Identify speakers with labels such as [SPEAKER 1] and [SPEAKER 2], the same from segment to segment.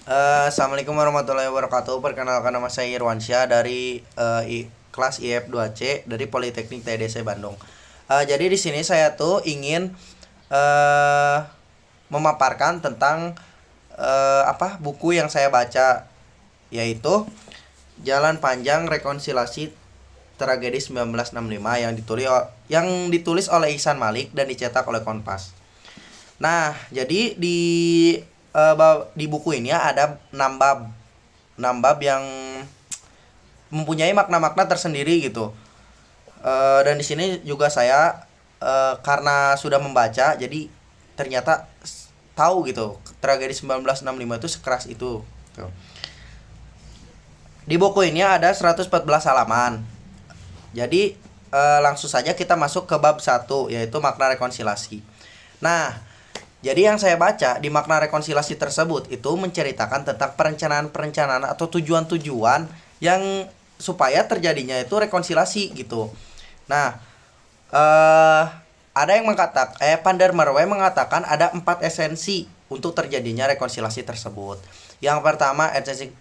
[SPEAKER 1] Assalamualaikum warahmatullahi wabarakatuh. Perkenalkan, nama saya Irwansyah dari kelas IF 2C dari Politeknik TDC Bandung. Jadi di sini saya tuh ingin eh, memaparkan tentang buku yang saya baca, yaitu Jalan Panjang Rekonsiliasi Tragedi 1965 yang ditulis oleh Ihsan Malik dan dicetak oleh Kompas. Nah, jadi di buku ini ada 6 bab. 6 bab yang mempunyai makna-makna tersendiri gitu. Dan di sini juga saya karena sudah membaca, jadi ternyata tahu gitu tragedi 1965 itu sekeras itu. Tuh. Di buku ini ada 114 halaman. Jadi langsung saja kita masuk ke bab 1, yaitu makna rekonsiliasi. Nah, jadi yang saya baca di makna rekonsiliasi tersebut itu menceritakan tentang perencanaan-perencanaan atau tujuan-tujuan yang supaya terjadinya itu rekonsiliasi gitu. Nah, eh ada yang mengatakan Pandar Marwai mengatakan ada 4 esensi untuk terjadinya rekonsiliasi tersebut. Yang pertama,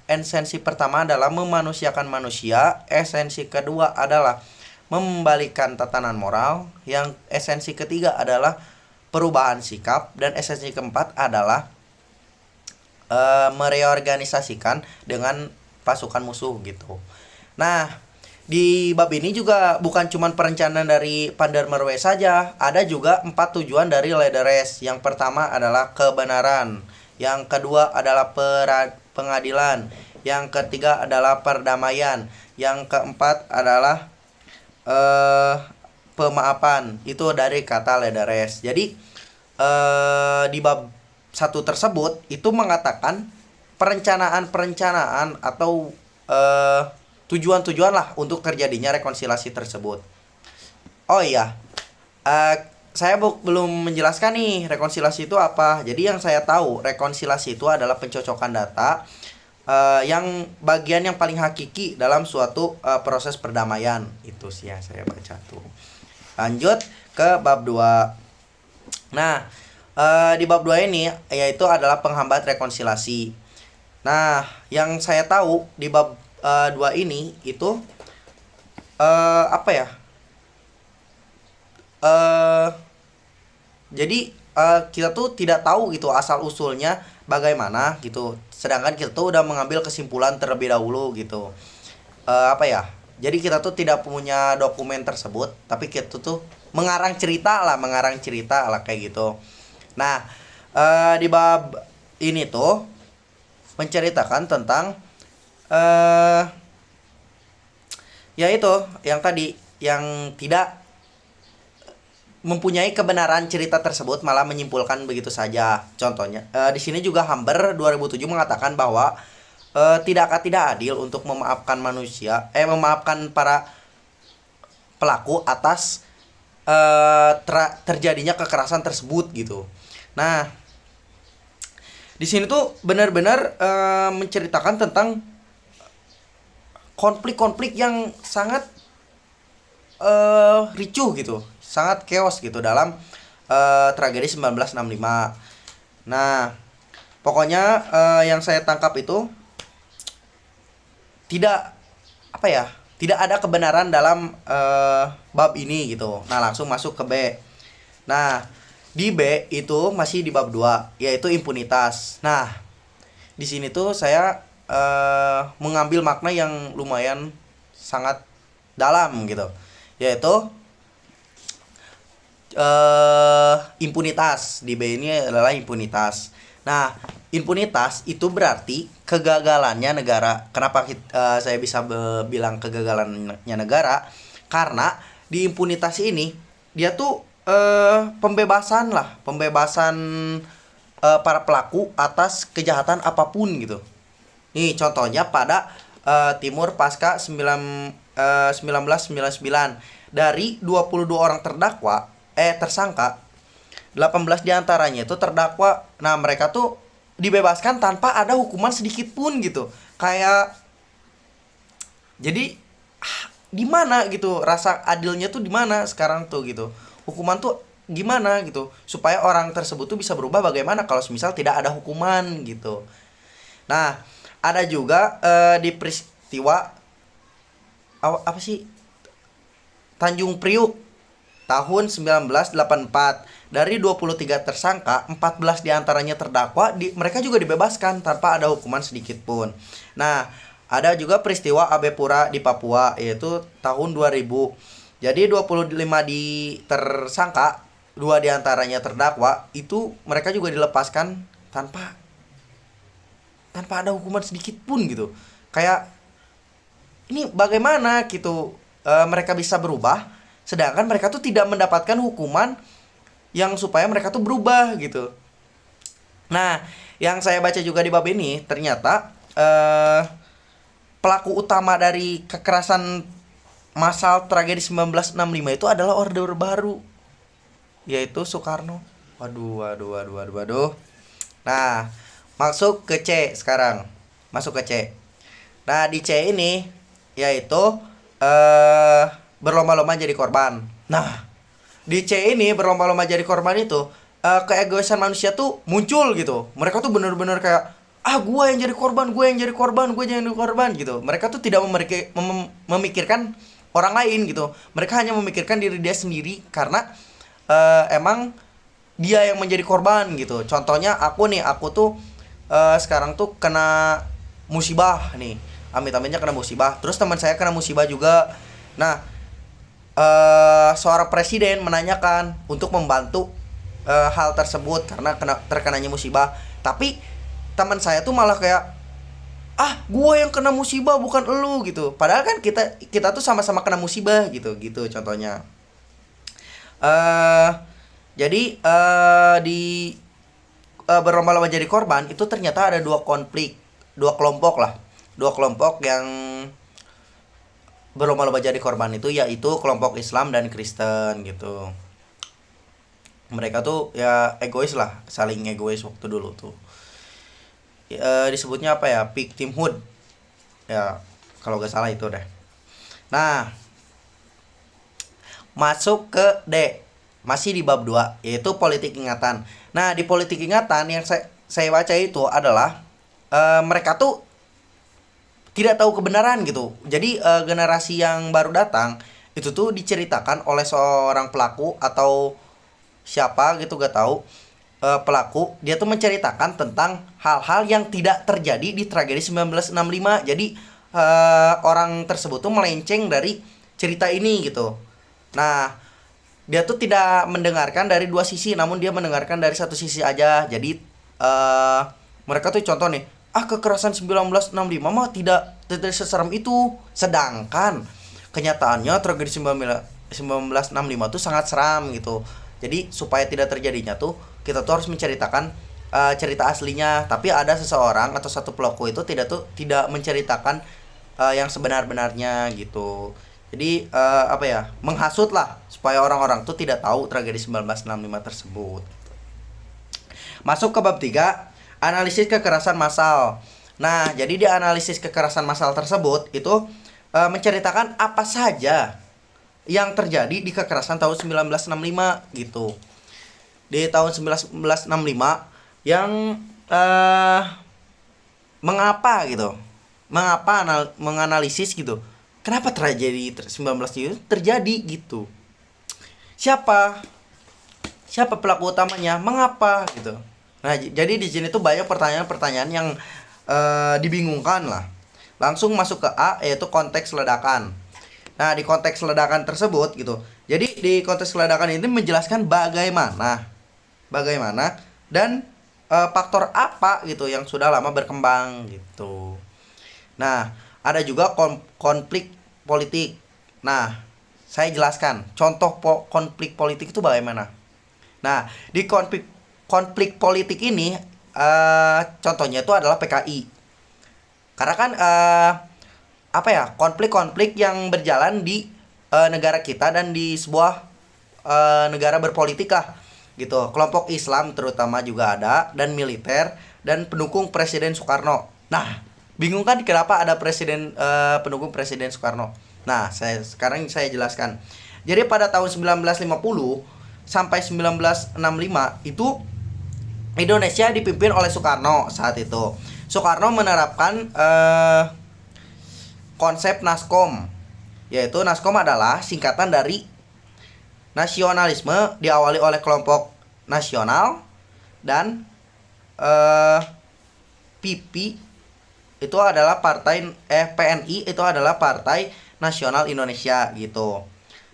[SPEAKER 1] esensi pertama adalah memanusiakan manusia, esensi kedua adalah membalikan tatanan moral, yang esensi ketiga adalah perubahan sikap, dan esensi keempat adalah mereorganisasikan dengan pasukan musuh gitu. Nah, di bab ini juga bukan cuma perencanaan dari Pandar Marwai saja, ada juga 4 tujuan dari Lederes. Yang pertama adalah kebenaran, yang kedua adalah pengadilan, yang ketiga adalah perdamaian, yang keempat adalah eh pemaafan. Itu dari kata Lederes. Jadi di bab 1 tersebut itu mengatakan perencanaan-perencanaan atau tujuan-tujuan lah untuk terjadinya rekonsiliasi tersebut. Oh iya, eh, saya belum menjelaskan nih rekonsiliasi itu apa. Jadi yang saya tahu rekonsiliasi itu adalah pencocokan data yang bagian yang paling hakiki dalam suatu proses perdamaian. Itu sih yang saya baca tuh. Lanjut ke bab 2. Nah, di bab 2 ini yaitu adalah penghambat rekonsiliasi. Nah, yang saya tahu di bab 2 ini itu apa ya? Eh jadi kita tuh tidak tahu gitu asal usulnya bagaimana gitu. Sedangkan kita tuh udah mengambil kesimpulan terlebih dahulu gitu. Apa ya? Jadi kita tuh tidak punya dokumen tersebut, tapi kita tuh mengarang cerita lah kayak gitu. Nah, di bab ini tuh menceritakan tentang eh ya itu yang tadi yang tidak mempunyai kebenaran cerita tersebut malah menyimpulkan begitu saja. Contohnya, di sini juga Hamber 2007 mengatakan bahwa tidak adil untuk memaafkan para pelaku atas terjadinya kekerasan tersebut gitu. Nah, di sini tuh benar-benar menceritakan tentang konflik-konflik yang sangat ricuh gitu, sangat chaos gitu dalam tragedi 1965. Nah, pokoknya yang saya tangkap itu tidak apa ya, tidak ada kebenaran dalam bab ini gitu. Nah, langsung masuk ke B. Nah, di B itu masih di bab 2 yaitu impunitas. Nah, di sini tuh saya mengambil makna yang lumayan sangat dalam gitu. Yaitu impunitas. Di B ini adalah impunitas. Nah, impunitas itu berarti kegagalannya negara. Kenapa saya bisa bilang kegagalannya negara? Karena di impunitas ini dia tuh pembebasan para pelaku atas kejahatan apapun gitu. Nih contohnya pada Timur pasca 1999, dari 22 orang tersangka, 18 diantaranya itu terdakwa. Nah, mereka tuh dibebaskan tanpa ada hukuman sedikit pun gitu. Kayak jadi di mana gitu rasa adilnya tuh, di mana sekarang tuh gitu. Hukuman tuh gimana gitu supaya orang tersebut tuh bisa berubah, bagaimana kalau misal tidak ada hukuman gitu. Nah, ada juga di peristiwa apa sih, Tanjung Priuk tahun 1984. Dari 23 tersangka, 14 diantaranya terdakwa, mereka juga dibebaskan tanpa ada hukuman sedikit pun. Nah, ada juga peristiwa Abe Pura di Papua, yaitu tahun 2000. Jadi 25 tersangka, 2 diantaranya terdakwa, itu mereka juga dilepaskan tanpa tanpa ada hukuman sedikit pun gitu. Kayak ini bagaimana gitu, mereka bisa berubah sedangkan mereka tuh tidak mendapatkan hukuman yang supaya mereka tuh berubah gitu. Nah, yang saya baca juga di bab ini ternyata pelaku utama dari kekerasan massal tragedi 1965 itu adalah Orde Baru, yaitu Soekarno. Waduh, waduh, waduh, waduh, waduh. Nah, masuk ke C sekarang. Masuk ke C. Nah, di C ini yaitu berlomba-lomba jadi korban. Nah, di C ini berlomba-lomba jadi korban itu keegoisan manusia tuh muncul gitu. Mereka tuh bener-bener kayak, ah gue yang jadi korban, gue yang jadi korban, gue yang jadi korban gitu. Mereka tuh tidak memikirkan orang lain gitu. Mereka hanya memikirkan diri dia sendiri karena emang dia yang menjadi korban gitu. Contohnya aku tuh sekarang tuh kena musibah nih, amit-amitnya kena musibah, terus teman saya kena musibah juga. Nah, seorang presiden menanyakan untuk membantu hal tersebut karena terkenanya musibah, tapi teman saya tuh malah kayak, ah gue yang kena musibah bukan elu gitu, padahal kan kita tuh sama-sama kena musibah gitu gitu contohnya. Jadi di berlomba-lomba jadi korban itu ternyata ada dua kelompok yang berlomba-lomba jadi korban itu, yaitu kelompok Islam dan Kristen gitu. Mereka tuh ya egois lah, saling egois waktu dulu tuh. Disebutnya apa ya, victimhood ya kalau gak salah itu deh. Nah, masuk ke D, masih di bab 2 yaitu politik ingatan. Nah, di politik ingatan yang saya baca itu adalah mereka tuh tidak tahu kebenaran gitu. Jadi generasi yang baru datang itu tuh diceritakan oleh seorang pelaku atau siapa gitu gak tahu, pelaku dia tuh menceritakan tentang hal-hal yang tidak terjadi di tragedi 1965. Jadi orang tersebut tuh melenceng dari cerita ini gitu. Nah, dia tuh tidak mendengarkan dari dua sisi, namun dia mendengarkan dari satu sisi aja. Jadi mereka tuh contoh nih, kekerasan 1965 mah tidak seserem itu. Sedangkan kenyataannya tragedi 1965 tuh sangat seram gitu. Jadi supaya tidak terjadinya tuh kita tuh harus menceritakan cerita aslinya. Tapi ada seseorang atau satu pelaku itu tidak menceritakan yang sebenar-benarnya gitu. Jadi apa ya, menghasut lah supaya orang-orang tuh tidak tahu tragedi 1965 tersebut. Masuk ke bab 3, analisis kekerasan massal. Nah, jadi di analisis kekerasan massal tersebut itu menceritakan apa saja yang terjadi di kekerasan tahun 1965 gitu. Di tahun 1965 yang mengapa gitu. Menganalisis gitu. Kenapa tragedi 19 itu terjadi gitu? Siapa pelaku utamanya? Mengapa gitu? Nah, jadi di sini tuh banyak pertanyaan-pertanyaan yang dibingungkan lah. Langsung masuk ke A, yaitu konteks ledakan. Nah, di konteks ledakan tersebut gitu. Jadi di konteks ledakan ini menjelaskan bagaimana dan faktor apa gitu yang sudah lama berkembang gitu. Nah, ada juga konflik politik. Nah, saya jelaskan contoh konflik politik itu bagaimana. Nah, di konflik politik ini contohnya itu adalah PKI. Karena kan apa ya, konflik-konflik yang berjalan di negara kita dan di sebuah negara berpolitik lah gitu. Kelompok Islam terutama juga ada, dan militer, dan pendukung Presiden Soekarno. Nah, bingung kan kenapa ada pendukung Presiden Soekarno? Nah, sekarang saya jelaskan. Jadi pada tahun 1950 sampai 1965 itu Indonesia dipimpin oleh Soekarno saat itu. Soekarno menerapkan konsep Naskom, yaitu Naskom adalah singkatan dari nasionalisme diawali oleh kelompok nasional, dan PP itu adalah PNI itu adalah Partai Nasional Indonesia gitu.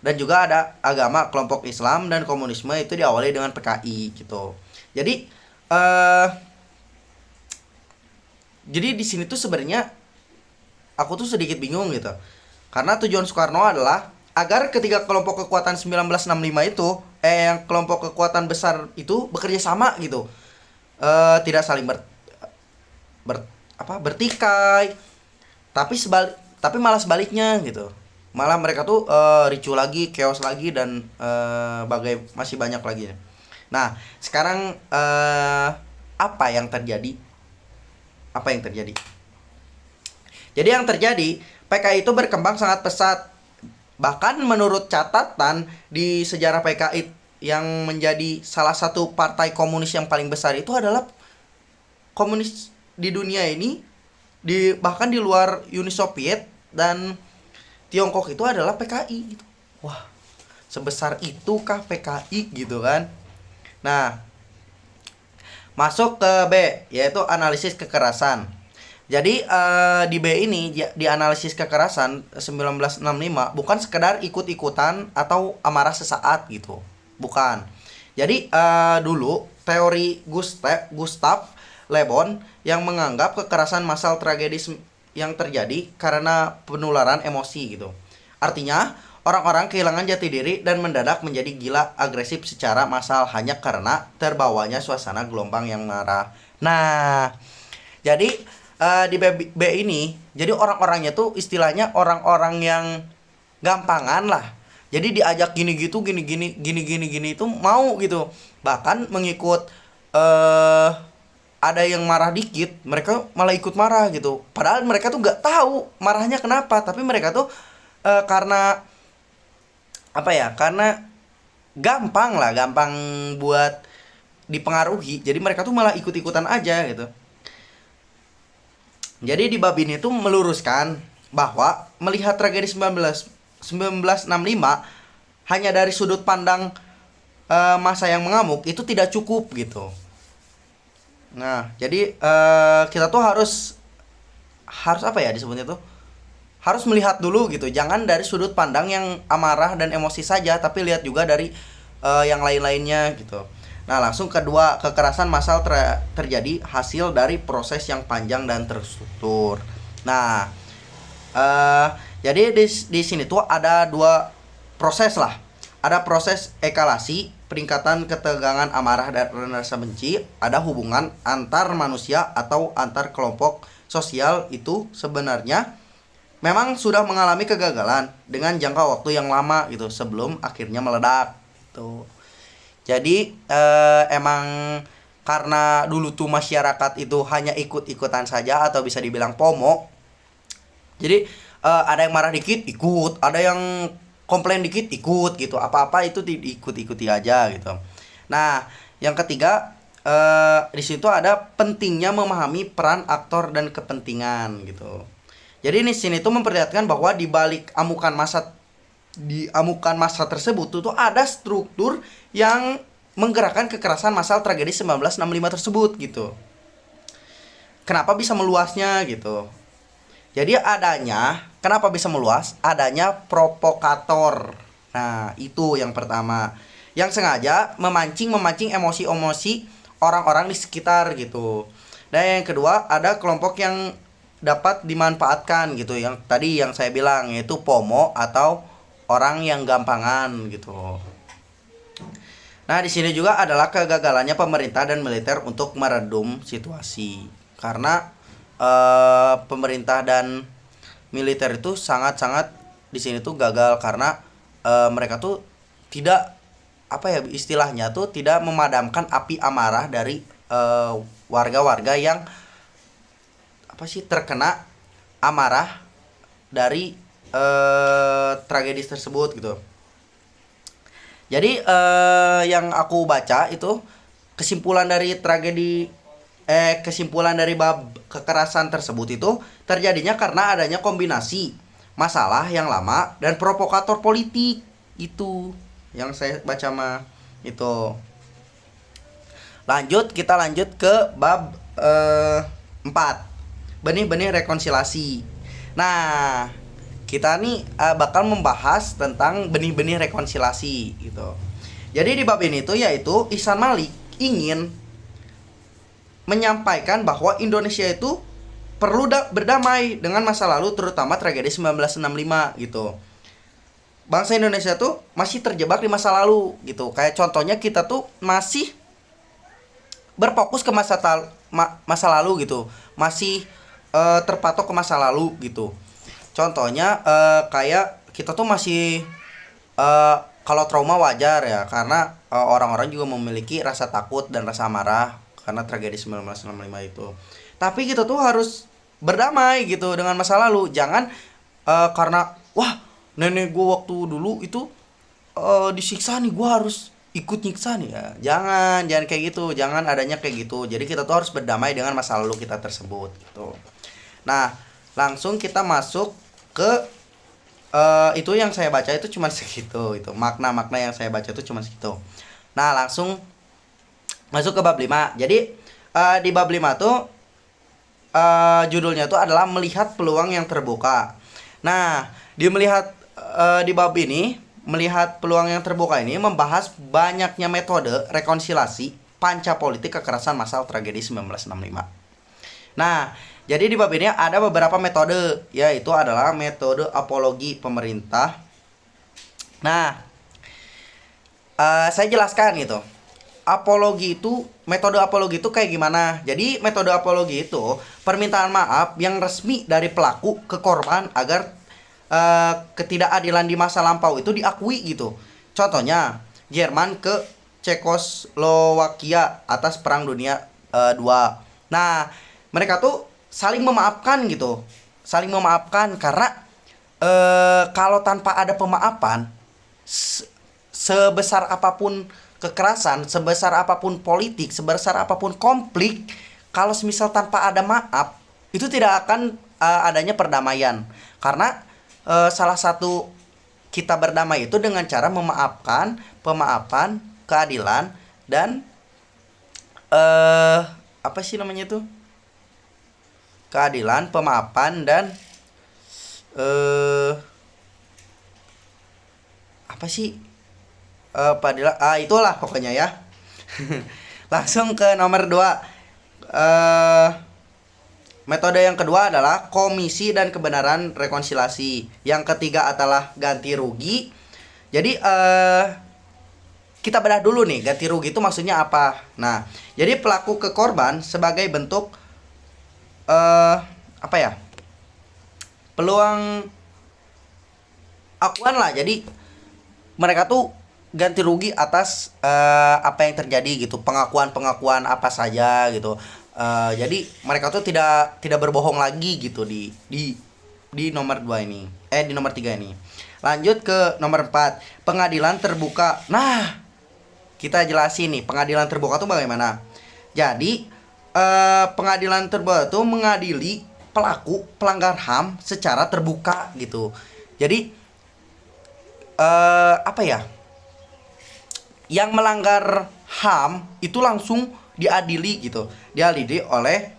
[SPEAKER 1] Dan juga ada agama kelompok Islam, dan komunisme itu diawali dengan PKI gitu. Jadi di sini tuh sebenarnya aku tuh sedikit bingung gitu. Karena tujuan Soekarno adalah agar ketiga kelompok kekuatan 1965 itu yang kelompok kekuatan besar itu bekerja sama gitu. Tidak saling bertikai, tapi malah sebaliknya gitu. Malah mereka tuh ricu lagi, chaos lagi, dan masih banyak lagi. Nah, sekarang apa yang terjadi? Jadi yang terjadi, PKI itu berkembang sangat pesat. Bahkan menurut catatan di sejarah PKI, yang menjadi salah satu partai komunis yang paling besar itu adalah komunis di dunia ini, bahkan di luar Uni Soviet dan Tiongkok itu adalah PKI gitu. Wah, sebesar itukah PKI gitu kan? Nah, masuk ke B, yaitu analisis kekerasan. Jadi di B ini, di analisis kekerasan 1965, bukan sekedar ikut-ikutan atau amarah sesaat gitu. Bukan. Jadi dulu teori Gustav Le Bon yang menganggap kekerasan massal tragedis yang terjadi karena penularan emosi gitu. Artinya, orang-orang kehilangan jati diri dan mendadak menjadi gila agresif secara massal hanya karena terbawanya suasana gelombang yang marah. Nah, jadi di B ini, jadi orang-orangnya tuh istilahnya orang-orang yang gampangan lah. Jadi diajak gini itu mau gitu. Bahkan mengikut ada yang marah dikit, mereka malah ikut marah gitu. Padahal mereka tuh nggak tahu marahnya kenapa, tapi mereka tuh karena karena gampang buat dipengaruhi. Jadi mereka tuh malah ikut-ikutan aja gitu. Jadi di bab ini tuh meluruskan bahwa melihat tragedi 1965 hanya dari sudut pandang masa yang mengamuk itu tidak cukup gitu. Nah, jadi kita tuh harus disebutnya tuh harus melihat dulu gitu. Jangan dari sudut pandang yang amarah dan emosi saja, tapi lihat juga dari yang lain-lainnya gitu. Nah, langsung kedua, kekerasan massal terjadi hasil dari proses yang panjang dan terstruktur. Nah, jadi di sini tuh ada dua proses lah. Ada proses eskalasi, peningkatan ketegangan amarah dan rasa benci. Ada hubungan antar manusia atau antar kelompok sosial itu sebenarnya memang sudah mengalami kegagalan dengan jangka waktu yang lama gitu sebelum akhirnya meledak gitu. Jadi emang karena dulu tuh masyarakat itu hanya ikut-ikutan saja atau bisa dibilang FOMO. Jadi ada yang marah dikit ikut, ada yang komplain dikit ikut gitu. Apa-apa itu diikut-ikuti aja gitu. Nah, yang ketiga di situ ada pentingnya memahami peran aktor dan kepentingan gitu. Jadi di sini tuh memperlihatkan bahwa di balik amukan massa tersebut tuh ada struktur yang menggerakkan kekerasan massal tragedi 1965 tersebut gitu. Kenapa bisa meluasnya gitu? Jadi kenapa bisa meluas? Adanya provokator. Nah, itu yang pertama. Yang sengaja memancing emosi-emosi orang-orang di sekitar gitu. Dan yang kedua, ada kelompok yang dapat dimanfaatkan gitu. Yang tadi yang saya bilang, yaitu FOMO atau orang yang gampangan gitu. Nah, di sini juga adalah kegagalannya pemerintah dan militer untuk meredam situasi. Karena pemerintah dan militer itu sangat-sangat di sini tuh gagal karena mereka tuh tidak istilahnya tuh tidak memadamkan api amarah dari warga-warga yang terkena amarah dari tragedi tersebut gitu. Jadi yang aku baca itu kesimpulan dari kesimpulan dari bab kekerasan tersebut itu terjadinya karena adanya kombinasi masalah yang lama dan provokator politik. Itu yang saya baca mah itu. Kita lanjut ke bab 4. Benih-benih rekonsiliasi. Nah, kita nih bakal membahas tentang benih-benih rekonsiliasi gitu. Jadi di bab ini tuh yaitu Ihsan Malik ingin menyampaikan bahwa Indonesia itu perlu berdamai dengan masa lalu, terutama tragedi 1965 gitu. Bangsa Indonesia tuh masih terjebak di masa lalu gitu. Kayak contohnya kita tuh masih berfokus ke masa lalu gitu. Masih terpatok ke masa lalu gitu. Contohnya kayak kita tuh masih kalau trauma wajar ya, karena orang-orang juga memiliki rasa takut dan rasa marah karena tragedi 1965 itu. Tapi kita tuh harus berdamai gitu dengan masa lalu. Jangan karena wah nenek gue waktu dulu itu disiksa nih, gue harus ikut nyiksa nih ya. Jangan kayak gitu. Jangan adanya kayak gitu. Jadi kita tuh harus berdamai dengan masa lalu kita tersebut gitu. Nah, langsung kita masuk ke itu yang saya baca itu cuma segitu. Itu makna-makna yang saya baca itu cuma segitu. Nah, langsung masuk ke bab 5. Jadi di bab 5 tuh judulnya tuh adalah melihat peluang yang terbuka. Nah, di bab ini melihat peluang yang terbuka ini membahas banyaknya metode rekonsiliasi panca politik kekerasan massal tragedi 1965. Nah, jadi di bab ini ada beberapa metode, yaitu adalah metode apologi pemerintah. Nah, saya jelaskan gitu. Metode apologi itu kayak gimana? Jadi metode apologi itu permintaan maaf yang resmi dari pelaku ke korban agar ketidakadilan di masa lampau itu diakui gitu. Contohnya Jerman ke Cekoslowakia atas Perang Dunia II. Nah, mereka tuh saling memaafkan gitu. Saling memaafkan karena kalau tanpa ada pemaafan, sebesar apapun kekerasan, sebesar apapun politik, sebesar apapun konflik, kalau semisal tanpa ada maaf, itu tidak akan adanya perdamaian. Karena salah satu kita berdamai itu dengan cara pemaafan, keadilan, dan apa sih namanya itu? Keadilan, pemaafan, dan apa sih? Itulah pokoknya ya. Langsung ke nomor 2. Metode yang kedua adalah komisi dan kebenaran rekonsiliasi. Yang ketiga adalah ganti rugi. Jadi kita bedah dulu nih, ganti rugi itu maksudnya apa. Nah, jadi pelaku ke korban sebagai bentuk peluang akuan lah. Jadi mereka tuh ganti rugi atas apa yang terjadi gitu, pengakuan apa saja gitu. Jadi mereka tuh tidak berbohong lagi gitu di nomor 2 ini. Di nomor 3 ini. Lanjut ke nomor 4, pengadilan terbuka. Nah, kita jelasin nih, pengadilan terbuka tuh bagaimana. Jadi pengadilan terbuka tuh mengadili pelaku pelanggar HAM secara terbuka gitu. Jadi yang melanggar HAM itu langsung diadili gitu, diadili oleh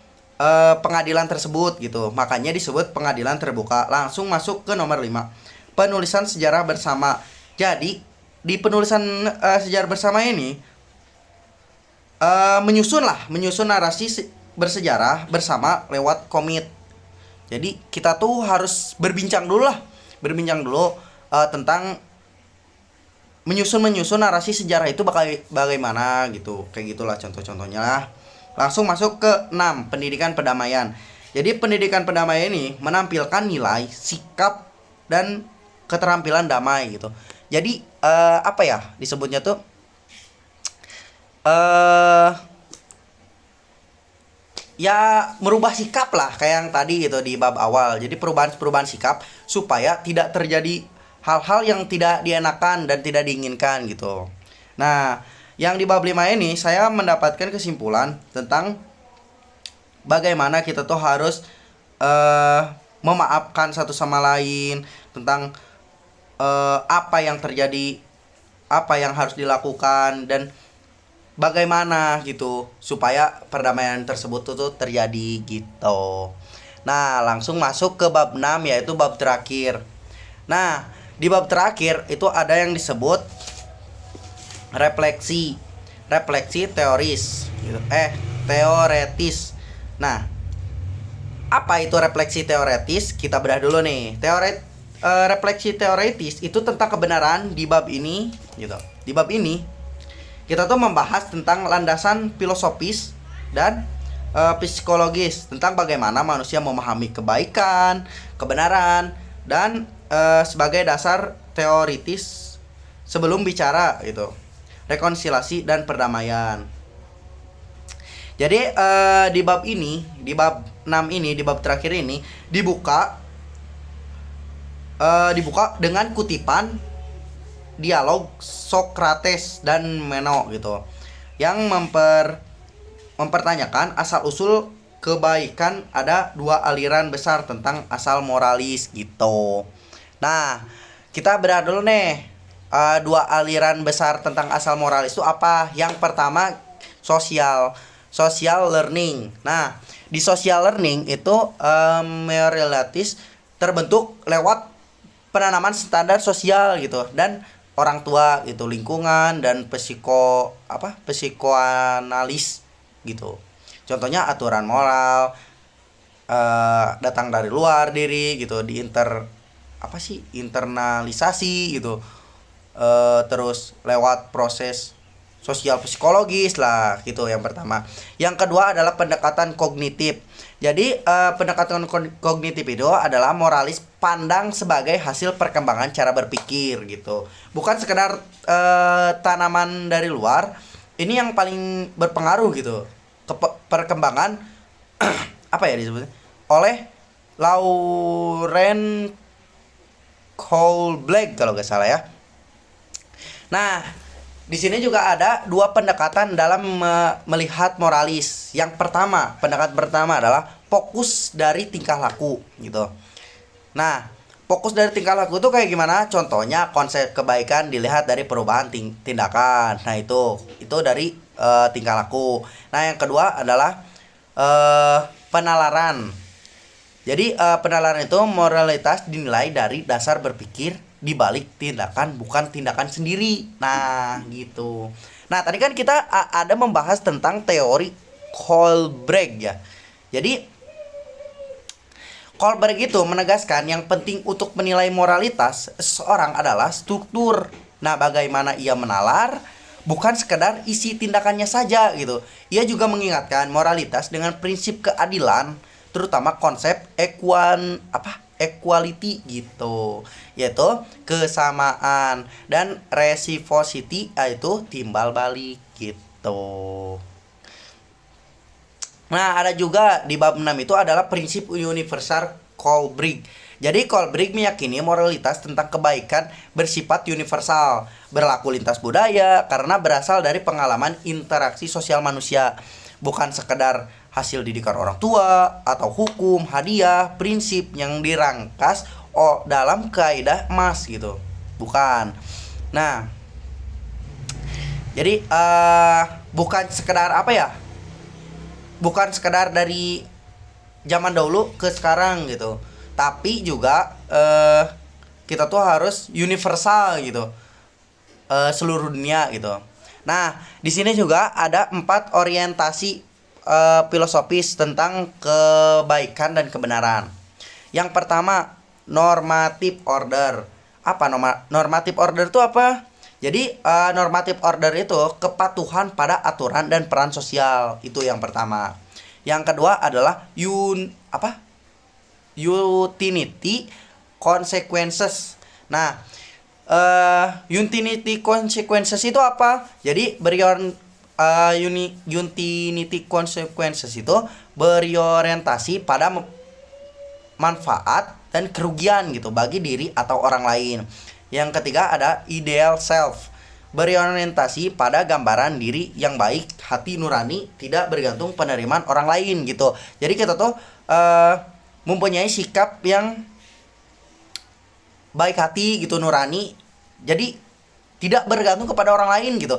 [SPEAKER 1] pengadilan tersebut gitu. Makanya disebut pengadilan terbuka. Langsung masuk ke nomor 5, penulisan sejarah bersama. Jadi di penulisan sejarah bersama ini menyusun narasi bersejarah bersama lewat komit. Jadi kita tuh harus berbincang dulu tentang menyusun narasi sejarah itu bagaimana gitu. Kayak gitulah contoh-contohnya lah. Langsung masuk ke 6, pendidikan perdamaian. Jadi pendidikan perdamaian ini menampilkan nilai, sikap, dan keterampilan damai gitu. Jadi disebutnya tuh ya merubah sikap lah, kayak yang tadi gitu di bab awal. Jadi perubahan sikap supaya tidak terjadi hal-hal yang tidak dienakan dan tidak diinginkan gitu. Nah, yang di bab 5 ini saya mendapatkan kesimpulan tentang bagaimana kita tuh harus eh memaafkan satu sama lain, tentang apa yang terjadi, apa yang harus dilakukan, dan bagaimana gitu supaya perdamaian tersebut tuh terjadi gitu. Nah, langsung masuk ke bab 6, yaitu bab terakhir. Nah, di bab terakhir itu ada yang disebut refleksi. Refleksi teoris gitu. Teoretis. Nah, apa itu refleksi teoretis? Kita bedah dulu nih. Refleksi teoretis itu tentang kebenaran di bab ini gitu. Di bab ini kita tuh membahas tentang landasan filosofis dan psikologis tentang bagaimana manusia memahami kebaikan, kebenaran, dan sebagai dasar teoritis sebelum bicara gitu, rekonsiliasi dan perdamaian. Jadi di bab ini, di bab 6 ini, di bab terakhir ini dibuka dengan kutipan dialog Socrates dan Meno gitu, yang mempertanyakan asal usul kebaikan. Ada dua aliran besar tentang asal moralis gitu. Nah, kita bedah dulu nih, dua aliran besar tentang asal moralis itu apa. Yang pertama social learning. Nah, di social learning itu moralitas terbentuk lewat penanaman standar sosial gitu, dan orang tua gitu, lingkungan, dan psikoanalis gitu. Contohnya aturan moral datang dari luar diri gitu, internalisasi gitu, terus lewat proses sosial psikologis lah gitu. Yang pertama. Yang kedua adalah pendekatan kognitif. Jadi pendekatan kognitif itu adalah moralis pandang sebagai hasil perkembangan cara berpikir gitu, bukan sekedar tanaman dari luar. Ini yang paling berpengaruh gitu ke perkembangan apa ya disebutnya, oleh Lauren Kohlberg kalau nggak salah ya. Nah, di sini juga ada dua pendekatan dalam melihat moralis. Yang pertama, pendekatan pertama adalah fokus dari tingkah laku gitu. Nah, fokus dari tingkah laku itu kayak gimana? Contohnya konsep kebaikan dilihat dari perubahan tindakan. Nah, itu dari tingkah laku. Nah, yang kedua adalah penalaran. Jadi penalaran itu moralitas dinilai dari dasar berpikir di balik tindakan, bukan tindakan sendiri. Nah, gitu. Nah, tadi kan kita ada membahas tentang teori Kohlberg ya. Jadi Kohlberg itu menegaskan yang penting untuk menilai moralitas seseorang adalah struktur. Nah, bagaimana ia menalar, bukan sekedar isi tindakannya saja gitu. Ia juga mengingatkan moralitas dengan prinsip keadilan, terutama konsep equality gitu, yaitu kesamaan, dan reciprocity, yaitu timbal balik gitu. Nah, ada juga di bab 6 itu adalah prinsip universal Kohlberg. Jadi Kohlberg meyakini moralitas tentang kebaikan bersifat universal, berlaku lintas budaya karena berasal dari pengalaman interaksi sosial manusia, bukan sekedar hasil didikan orang tua atau hukum, hadiah, prinsip yang dirangkas dalam kaidah emas gitu. Bukan. Nah, jadi bukan sekedar apa ya? Bukan sekedar dari zaman dahulu ke sekarang gitu. Tapi juga kita tuh harus universal gitu. Seluruh dunia gitu. Nah, di sini juga ada 4 orientasi filosofis tentang kebaikan dan kebenaran. Yang pertama, normative order. Apa normative order itu apa? Jadi normative order itu kepatuhan pada aturan dan peran sosial. Itu yang pertama. Yang kedua adalah utility consequences. Nah, utility consequences itu apa? Jadi utility consequences itu berorientasi pada manfaat dan kerugian gitu bagi diri atau orang lain. Yang ketiga ada ideal self. berorientasi pada gambaran diri yang baik, hati nurani, tidak bergantung penerimaan orang lain gitu. Jadi kita tuh mempunyai sikap yang baik hati gitu, nurani. Jadi tidak bergantung kepada orang lain gitu.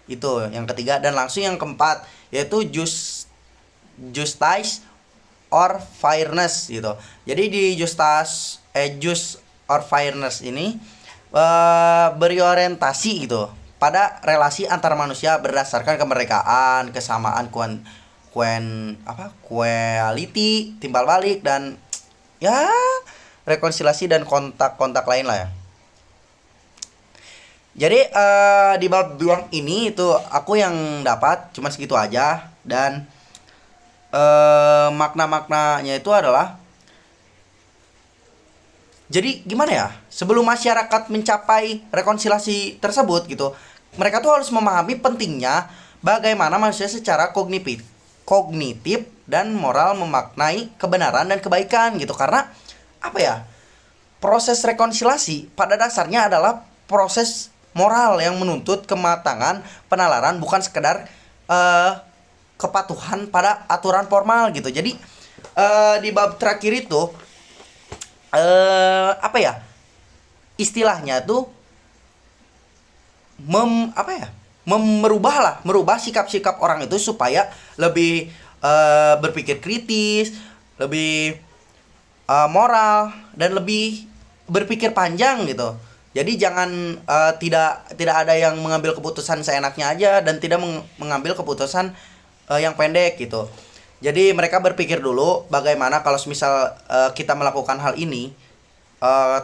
[SPEAKER 1] Itu yang ketiga. Dan langsung yang keempat yaitu justice or fairness gitu. Jadi di just or fairness ini berorientasi gitu pada relasi antar manusia berdasarkan kemerdekaan, kesamaan, quality, timbal balik, dan ya rekonsiliasi dan kontak-kontak lain lah ya. Jadi di bab 2 ini itu aku yang dapat cuma segitu aja. Dan makna-maknanya itu adalah, jadi gimana ya, sebelum masyarakat mencapai rekonsiliasi tersebut gitu, mereka tuh harus memahami pentingnya bagaimana manusia secara kognitif dan moral memaknai kebenaran dan kebaikan gitu. Karena apa ya, proses rekonsiliasi pada dasarnya adalah proses moral yang menuntut kematangan penalaran, bukan sekedar kepatuhan pada aturan formal gitu. Jadi di bab terakhir itu apa ya, istilahnya tuh merubah sikap-sikap orang itu supaya lebih berpikir kritis, lebih moral, dan lebih berpikir panjang gitu. Jadi jangan tidak ada yang mengambil keputusan seenaknya aja, dan tidak mengambil keputusan yang pendek gitu. Jadi mereka berpikir dulu bagaimana kalau misal kita melakukan hal ini,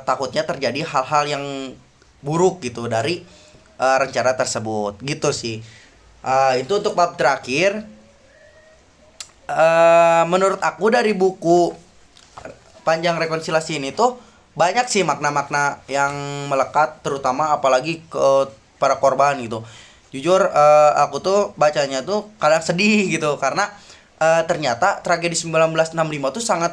[SPEAKER 1] takutnya terjadi hal-hal yang buruk gitu dari rencana tersebut gitu sih. Itu untuk bab terakhir. Menurut aku dari buku panjang rekonsiliasi ini tuh banyak sih makna-makna yang melekat, terutama apalagi ke para korban gitu. Jujur aku tuh bacanya tuh kadang sedih gitu, karena ternyata tragedi 1965 tuh sangat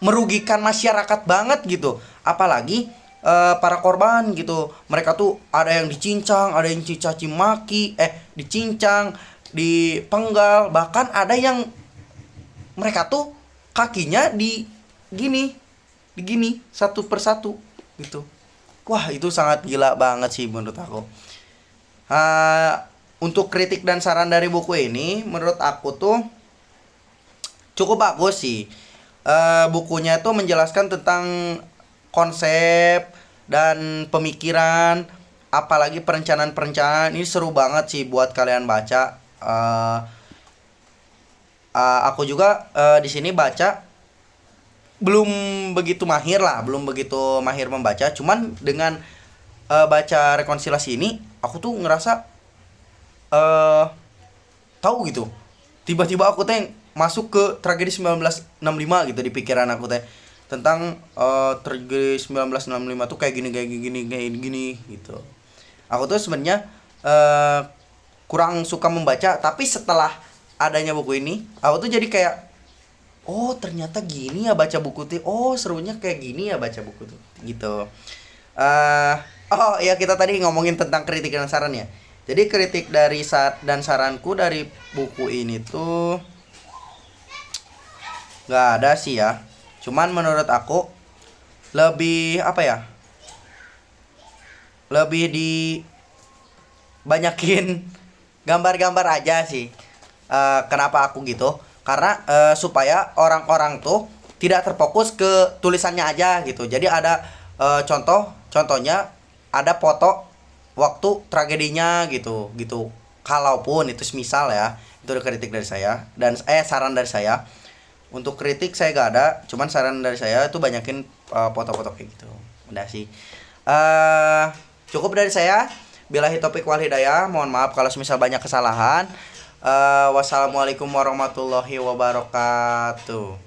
[SPEAKER 1] merugikan masyarakat banget gitu. Apalagi para korban gitu. Mereka tuh ada yang dicincang, ada yang dicaci maki, dicincang, dipenggal, bahkan ada yang mereka tuh kakinya digini satu persatu gitu. Wah, itu sangat gila banget sih menurut aku. Untuk kritik dan saran dari buku ini, menurut aku tuh cukup bagus sih. Bukunya tuh menjelaskan tentang konsep dan pemikiran, apalagi perencanaan-perencanaan. Ini seru banget sih buat kalian baca. Aku juga di sini baca belum begitu mahir membaca. Cuman dengan baca rekonsiliasi ini, aku tuh ngerasa tahu gitu. Tiba-tiba aku teh masuk ke tragedi 1965 gitu di pikiran aku teh, tentang tragedi 1965 tuh kayak gini gitu. Aku tuh sebenarnya kurang suka membaca, tapi setelah adanya buku ini, aku tuh jadi kayak, oh ternyata gini ya baca buku tuh, oh serunya kayak gini ya baca buku tuh gitu. Oh ya, kita tadi ngomongin tentang kritik dan saran ya. Jadi kritik dan saranku dari buku ini tuh nggak ada sih ya. Cuman menurut aku lebih lebih dibanyakin gambar-gambar aja sih. Kenapa aku gitu? Karena supaya orang-orang tuh tidak terfokus ke tulisannya aja gitu. Jadi ada contohnya ada foto waktu tragedinya gitu. Kalaupun itu semisal ya, itu udah kritik dari saya, dan saran dari saya. Untuk kritik saya gak ada, cuman saran dari saya itu banyakin foto-foto kayak gitu. Udah sih. Cukup dari saya. Billahi taufiq wal hidayah. Mohon maaf kalau semisal banyak kesalahan. Wassalamualaikum warahmatullahi wabarakatuh.